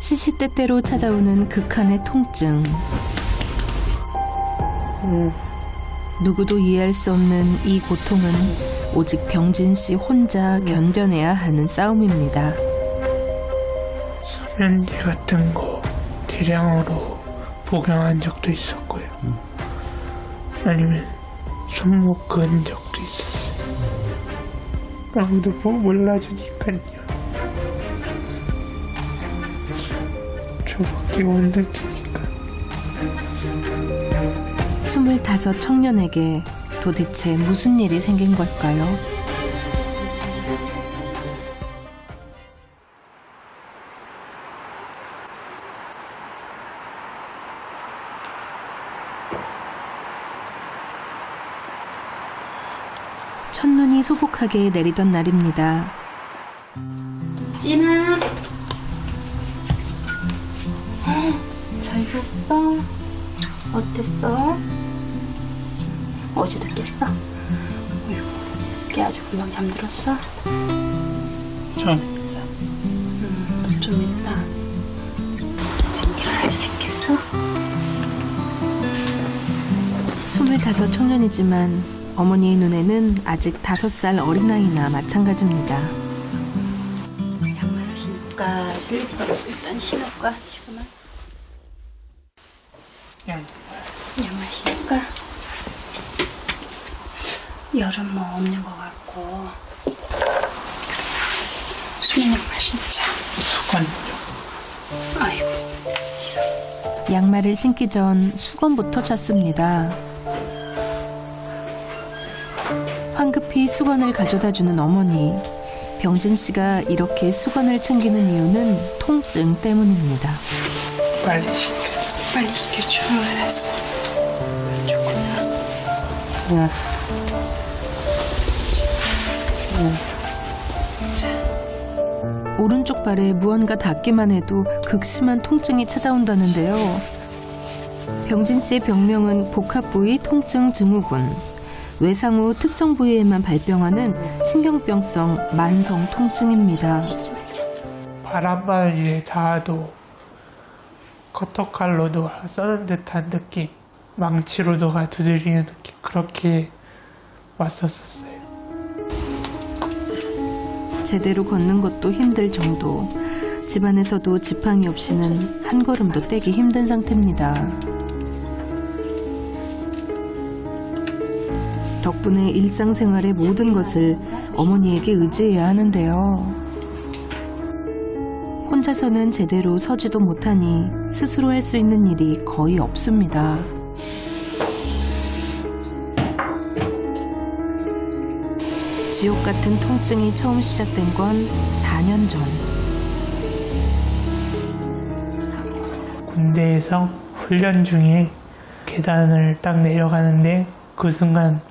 시시때때로 찾아오는 극한의 통증. 누구도 이해할 수 없는 이 고통은 오직 병진 씨 혼자 견뎌내야 하는 싸움입니다. 수면제 같은 거 대량으로 복용한 적도 있었고요. 아니면 손목 그은 적도 있었어요. 아무도 몰라주니까요. 저밖에 못 느끼니까. 25 청년에게 도대체 무슨 일이 생긴 걸까요? 첫눈이 소복하게 내리던 날입니다. 찐아, 잘 잤어? 어땠어? 어제도 깼어? 어이구, 깨 아주 금방 잠들었어? 좀 좀 있다. 지금 일어날 수 있겠어? 25 청년이지만 어머니의 눈에는 아직 5살 어린아이나 마찬가지입니다. 양말을 신을까? 슬리퍼를 일단 신을까? 지금은? 양말 신을까? 열은 뭐 없는 것 같고 수면 양말 신자. 수건요. 아이고. 양말을 신기 전 수건부터 찾습니다. 황급히 수건을 가져다주는 어머니. 병진 씨가 이렇게 수건을 챙기는 이유는 통증 때문입니다. 빨리 시켜줘. 빨리 시켜줘. 알았어. 좋구나. 오른쪽 발에 무언가 닿기만 해도 극심한 통증이 찾아온다는데요. 병진 씨의 병명은 복합부위 통증 증후군. 외상 후 특정 부위에만 발병하는 신경병성 만성 통증입니다. 바람바위에 닿아도 커터칼로도 써는 듯한 느낌, 망치로도가 두드리는 느낌, 그렇게 왔었어요. 제대로 걷는 것도 힘들 정도. 집안에서도 지팡이 없이는 한 걸음도 떼기 힘든 상태입니다. 덕분에 일상생활의 모든 것을 어머니에게 의지해야 하는데요. 혼자서는 제대로 서지도 못하니 스스로 할 수 있는 일이 거의 없습니다. 지옥 같은 통증이 처음 시작된 건 4년 전. 군대에서 훈련 중에 계단을 딱 내려가는데 그 순간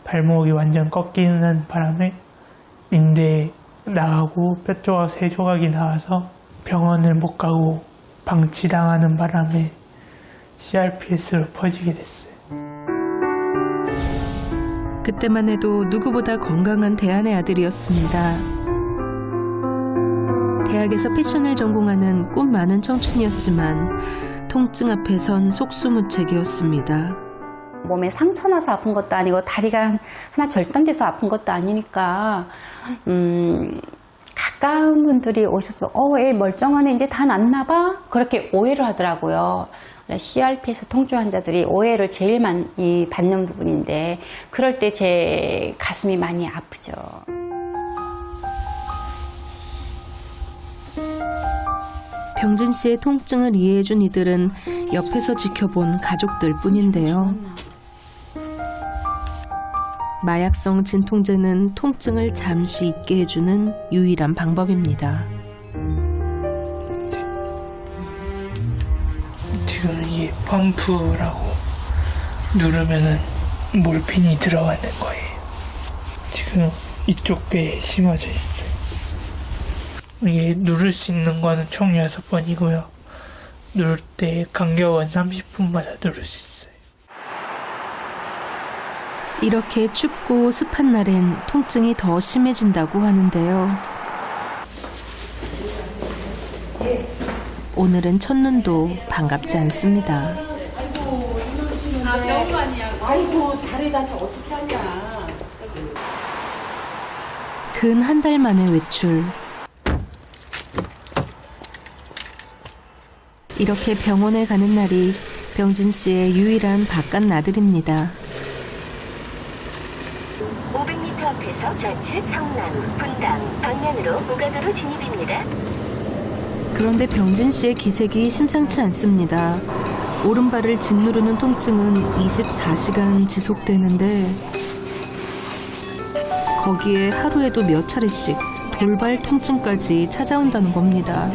발목이 완전 꺾이는 바람에 인대 나가고 뼈 조각 3조각이 나와서 병원을 못 가고 방치당하는 바람에 CRPS로 퍼지게 됐어요. 그때만 해도 누구보다 건강한 대안의 아들이었습니다. 대학에서 패션을 전공하는 꿈 많은 청춘이었지만 통증 앞에선 속수무책이었습니다. 몸에 상처 나서 아픈 것도 아니고 다리가 하나 절단돼서 아픈 것도 아니니까 가까운 분들이 오셔서 애 멀쩡하네 이제 다 낫나 봐 그렇게 오해를 하더라고요. CRPS 통증 환자들이 오해를 제일 많이 받는 부분인데 그럴 때 제 가슴이 많이 아프죠. 병진 씨의 통증을 이해해준 이들은 옆에서 지켜본 가족들 뿐인데요. 마약성 진통제는 통증을 잠시 잊게 해주는 유일한 방법입니다. 지금 이게 펌프라고 누르면은 몰핀이 들어가는 거예요. 지금 이쪽 배에 심어져 있어요. 이게 누를 수 있는 거는 총 6번이고요. 누를 때 간격은 30분마다 누를 수 있어요. 이렇게 춥고 습한 날엔 통증이 더 심해진다고 하는데요. 오늘은 첫눈도 반갑지 않습니다. 아이고 다리 다쳐 어떻게 하냐. 근 한 달 만의 외출. 이렇게 병원에 가는 날이 병진 씨의 유일한 바깥 나들입니다. 500m 앞에서 좌측 성남, 분당 방면으로 오가도로 진입입니다. 그런데 병진 씨의 기색이 심상치 않습니다. 오른발을 짓누르는 통증은 24시간 지속되는데 거기에 하루에도 몇 차례씩 돌발 통증까지 찾아온다는 겁니다.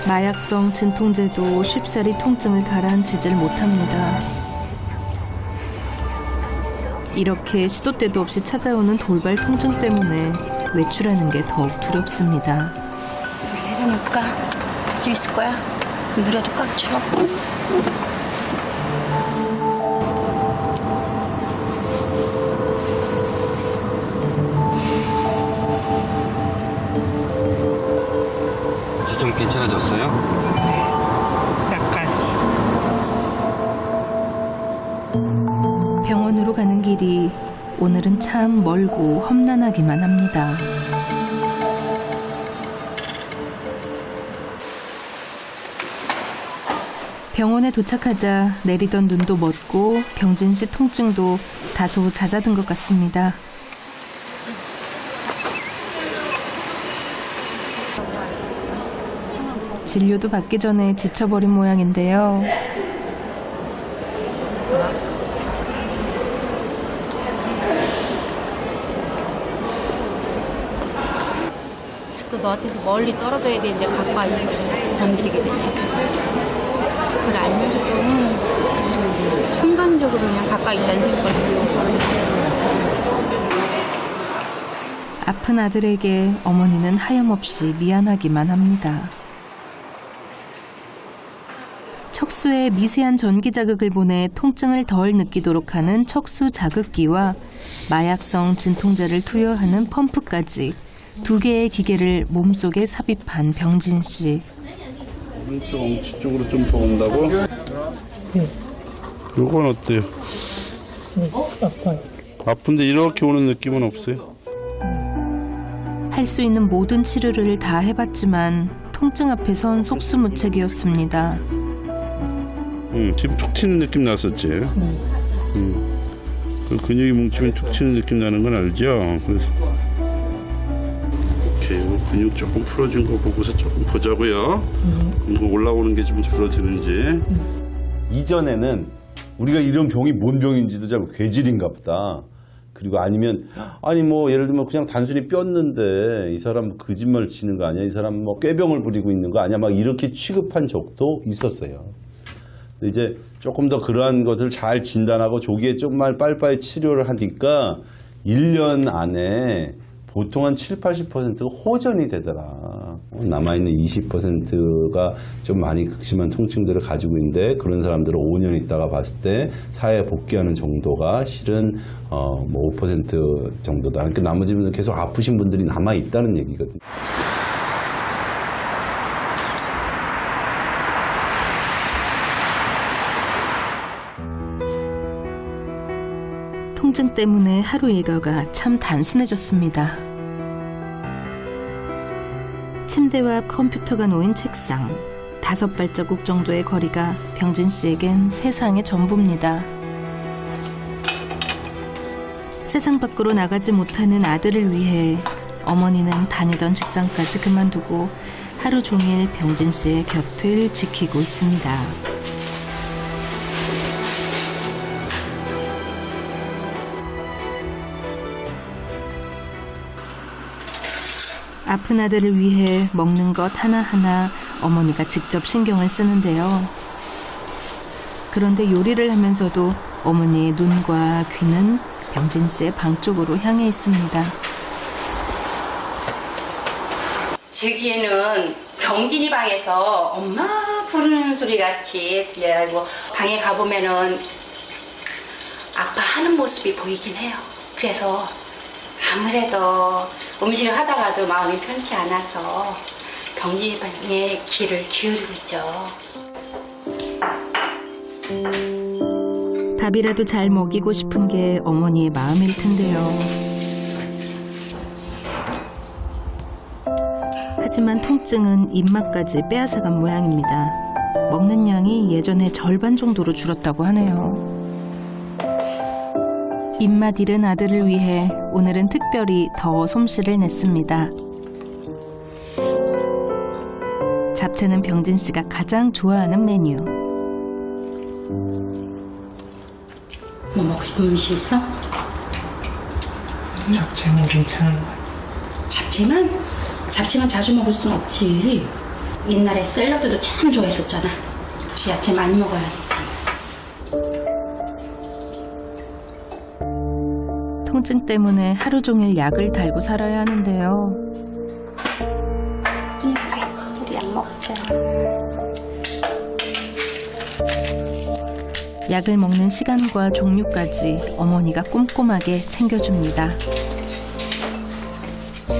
마약성 진통제도 쉽사리 통증을 가라앉히질 못합니다. 이렇게 시도 때도 없이 찾아오는 돌발 통증 때문에 외출하는 게 더욱 두렵습니다. 내려놓을까? 저기 있을 거야? 누려도 꽉 쳐. 좀 괜찮아졌어요? 약간 병원으로 가는 길이 오늘은 참 멀고 험난하기만 합니다. 병원에 도착하자 내리던 눈도 멎고 병진 씨 통증도 다소 잦아든 것 같습니다. 진료도 받기 전에 지쳐버린 모양인데요. 자꾸 너한테서 멀리 떨어져야 되는데 가까이 있어서 건드리게 되냐. 그걸 알면서도 순간적으로 그냥 가까이 있다는 생각을 들면서 아픈 아들에게 어머니는 하염없이 미안하기만 합니다. 척수에 미세한 전기 자극을 보내 통증을 덜 느끼도록 하는 척수 자극기와 마약성 진통제를 투여하는 펌프까지 2개의 기계를 몸속에 삽입한 병진 씨. 오른쪽 엉치 쪽으로 좀 더 온다고? 이건 어때요? 아파요. 아픈데 이렇게 오는 느낌은 없어요? 할 수 있는 모든 치료를 다 해봤지만 통증 앞에선 속수무책이었습니다. 지금 툭 튀는 느낌 났었지? 그 근육이 뭉치면 툭 튀는 느낌 나는 건 알죠? 그래서 이렇게 근육 조금 풀어준 거 보고서 조금 보자고요. 이거 올라오는 게 좀 줄어드는지. 이전에는 우리가 이런 병이 뭔 병인지도 잘 괴질인가 보다. 그리고 아니면 아니 뭐 예를 들면 그냥 단순히 뼈였는데 이 사람 거짓말 치는 거 아니야? 이 사람 뭐 꾀병을 부리고 있는 거 아니야? 막 이렇게 취급한 적도 있었어요. 이제 조금 더 그러한 것을 잘 진단하고 조기에 좀만 빨리빨리 치료를 하니까 1년 안에 보통 한 7, 80%가 호전이 되더라. 남아있는 20%가 좀 많이 극심한 통증들을 가지고 있는데 그런 사람들은 5년 있다가 봤을 때 사회에 복귀하는 정도가 실은 뭐 5% 정도다. 그러니까 나머지 분들 계속 아프신 분들이 남아있다는 얘기거든요. 통증 때문에 하루 일과가 참 단순해졌습니다. 침대와 앞 컴퓨터가 놓인 책상, 5발자국 정도의 거리가 병진 씨에겐 세상의 전부입니다. 세상 밖으로 나가지 못하는 아들을 위해 어머니는 다니던 직장까지 그만두고 하루 종일 병진 씨의 곁을 지키고 있습니다. 아픈 아들을 위해 먹는 것 하나하나 어머니가 직접 신경을 쓰는데요. 그런데 요리를 하면서도 어머니의 눈과 귀는 병진 씨의 방 쪽으로 향해 있습니다. 제기에는 병진이 방에서 엄마 부르는 소리 같이 들려가지고 방에 가보면은 아파하는 모습이 보이긴 해요. 그래서 아무래도 음식을 하다가도 마음이 편치 않아서 병진이 방에 귀를 기울이고 있죠. 밥이라도 잘 먹이고 싶은 게 어머니의 마음일 텐데요. 하지만 통증은 입맛까지 빼앗아간 모양입니다. 먹는 양이 예전의 절반 정도로 줄었다고 하네요. 입맛 잃은 아들을 위해 오늘은 특별히 더 솜씨를 냈습니다. 잡채는 병진 씨가 가장 좋아하는 메뉴. 뭐 먹고 싶은 음식 있어? 잡채는 괜찮은 것 같아. 잡채만 자주 먹을 순 없지. 옛날에 샐러드도 참 좋아했었잖아. 야채 많이 먹어야 돼. 통증 때문에 하루 종일 약을 달고 살아야 하는데요. 우리 약 먹자. 약을 먹는 시간과 종류까지 어머니가 꼼꼼하게 챙겨줍니다.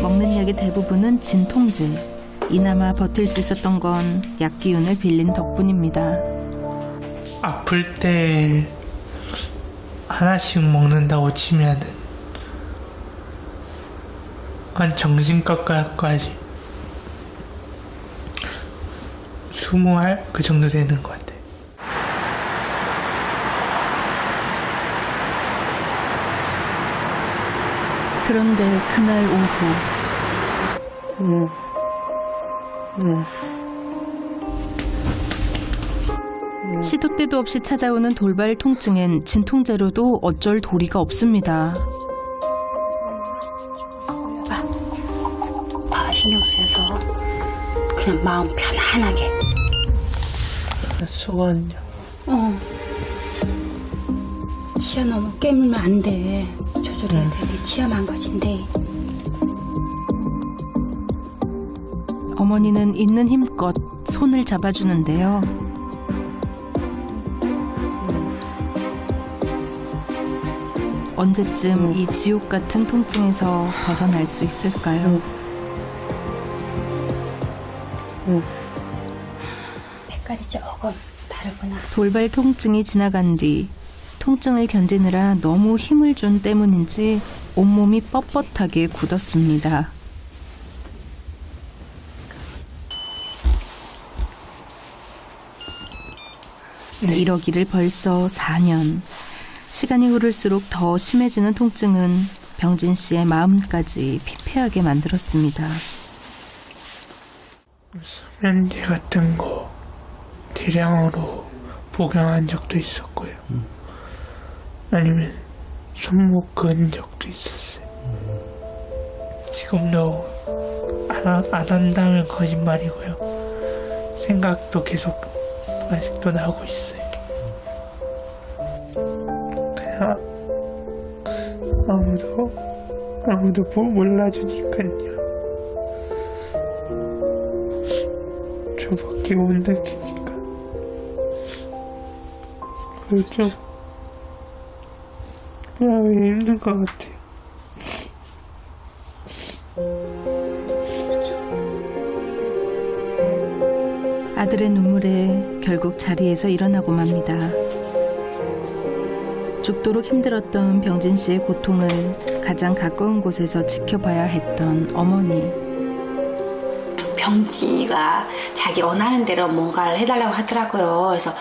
먹는 약의 대부분은 진통제. 이나마 버틸 수 있었던 건 약 기운을 빌린 덕분입니다. 아플 때 하나씩 먹는다고 치면은 한 정신과까지 20알 그 정도 되는 것 같아요. 그런데 그날 오후 시도 때도 없이 찾아오는 돌발 통증엔 진통제로도 어쩔 도리가 없습니다. 다 신경 쓰여서 그냥 마음 편안하게. 수건요. 치아 너무 깨물면 안 돼. 조절해야 돼. 네 치아 망가진대. 어머니는 있는 힘껏 손을 잡아주는데요. 언제쯤 이 지옥 같은 통증에서 벗어날 수 있을까요? 색깔이 조금 다르구나. 돌발 통증이 지나간 뒤 통증을 견디느라 너무 힘을 준 때문인지 온몸이 뻣뻣하게 굳었습니다. 이러기를 벌써 4년. 시간이 흐를수록 더 심해지는 통증은 병진 씨의 마음까지 피폐하게 만들었습니다. 수면제 같은 거 대량으로 복용한 적도 있었고요. 아니면 손목 그은 적도 있었어요. 지금도 안 한다면 거짓말이고요. 생각도 계속 아직도 나고 있어요. 그냥 아무도 몰라주니까요. 저밖에 못 느끼니까. 그리고 좀 마음이 힘든 것 같아요. 아들의 눈물에 결국 자리에서 일어나고 맙니다. 죽도록 힘들었던 병진 씨의 고통을 가장 가까운 곳에서 지켜봐야 했던 어머니. 병지가 자기 원하는 대로 뭔가를 해달라고 하더라고요. 그래서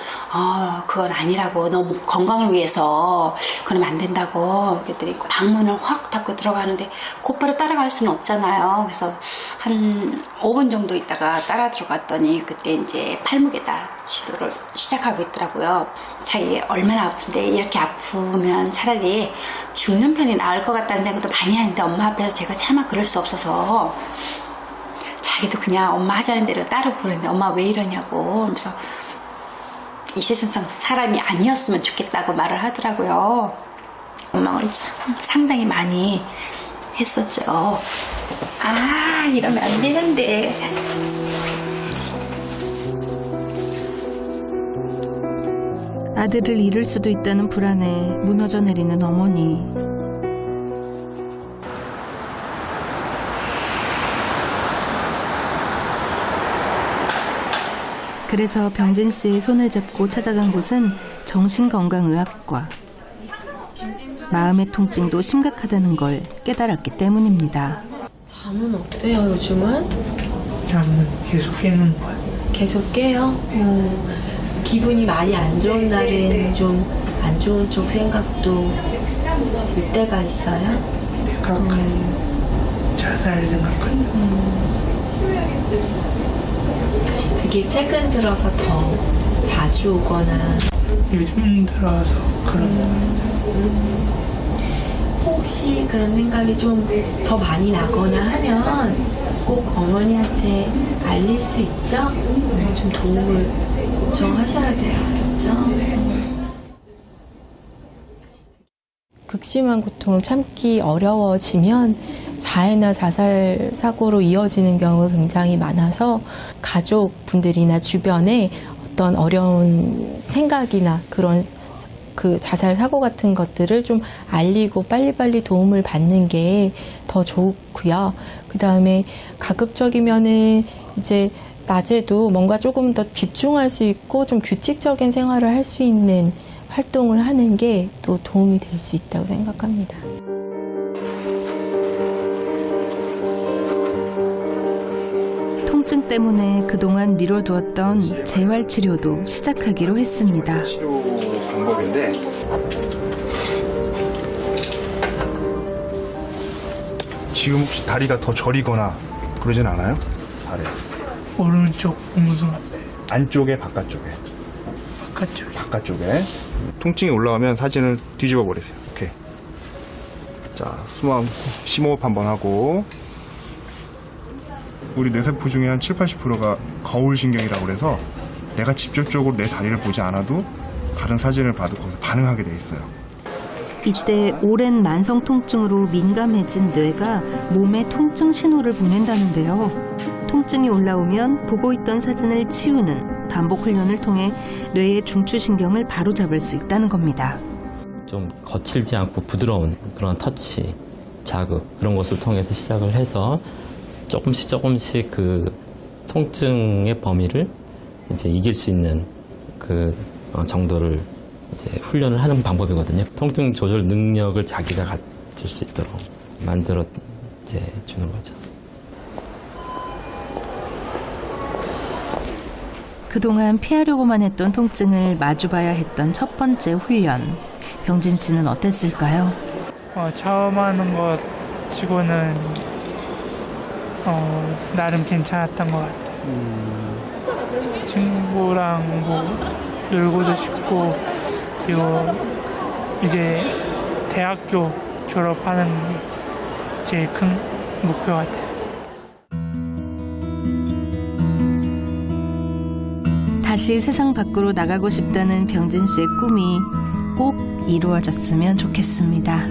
그건 아니라고, 너무 건강을 위해서 그러면 안 된다고. 그랬더니 방문을 확 닫고 들어가는데 곧바로 따라갈 수는 없잖아요. 그래서 한 5분 정도 있다가 따라 들어갔더니 그때 이제 팔목에다 시도를 시작하고 있더라고요. 자기 얼마나 아픈데 이렇게 아프면 차라리 죽는 편이 나을 것 같다는 생각도 많이 하는데 엄마 앞에서 제가 차마 그럴 수 없어서 자기도 그냥 엄마 하자는 대로 따로 부르는데 엄마 왜 이러냐고. 그래서 이 세상 사람이 아니었으면 좋겠다고 말을 하더라고요. 원망을 참 상당히 많이 했었죠. 아, 이러면 안 되는데. 아들을 잃을 수도 있다는 불안에 무너져 내리는 어머니. 그래서 병진 씨의 손을 잡고 찾아간 곳은 정신건강의학과. 마음의 통증도 심각하다는 걸 깨달았기 때문입니다. 잠은 어때요, 요즘은? 잠은 계속 깨는 거야. 계속 깨요? 기분이 많이 안 좋은 날은 좀 안 좋은 쪽 생각도 들 때가 있어요? 자살 생각하는. 그게 최근 들어서 더 자주 오거나 요즘 들어서 그런 거 혹시 그런 생각이 좀 더 많이 나거나 하면 꼭 어머니한테 알릴 수 있죠? 좀 도움을 요청하셔야 돼요. 그렇죠? 극심한 고통을 참기 어려워지면 자해나 자살 사고로 이어지는 경우가 굉장히 많아서 가족분들이나 주변에 어떤 어려운 생각이나 그런 그 자살 사고 같은 것들을 좀 알리고 빨리빨리 도움을 받는 게 더 좋고요. 그 다음에 가급적이면은 이제 낮에도 뭔가 조금 더 집중할 수 있고 좀 규칙적인 생활을 할 수 있는 활동을 하는 게 또 도움이 될 수 있다고 생각합니다. 통증 때문에 그동안 미뤄두었던 재활치료도 시작하기로 했습니다. 치료 방법인데 지금 혹시 다리가 더 저리거나 그러진 않아요? 다리 오른쪽 엉숭 앞에 안쪽에 바깥쪽에 바깥쪽에. 통증이 올라오면 사진을 뒤집어 버리세요. 오케이. 자, 심호흡 한번 하고 우리 뇌세포 중에 한 7-80%가 거울신경이라고 그래서 내가 직접적으로 내 다리를 보지 않아도 다른 사진을 봐도 거기서 반응하게 돼 있어요. 이때 오랜 만성 통증으로 민감해진 뇌가 몸에 통증 신호를 보낸다는데요. 통증이 올라오면 보고 있던 사진을 치우는 반복 훈련을 통해 뇌의 중추신경을 바로잡을 수 있다는 겁니다. 좀 거칠지 않고 부드러운 그런 터치, 자극 그런 것을 통해서 시작을 해서 조금씩 그 통증의 범위를 이제 이길 수 있는 그 정도를 이제 훈련을 하는 방법이거든요. 통증 조절 능력을 자기가 가질 수 있도록 만들어 이제 주는 거죠. 그동안 피하려고만 했던 통증을 마주봐야 했던 첫 번째 훈련. 병진 씨는 어땠을까요? 처음 하는 것 치고는 나름 괜찮았던 것 같아요. 친구랑 뭐 놀고도 싶고 그리고 이제 대학교 졸업하는 게 제일 큰 목표 같아요. 다시 세상 밖으로 나가고 싶다는 병진 씨의 꿈이 꼭 이루어졌으면 좋겠습니다.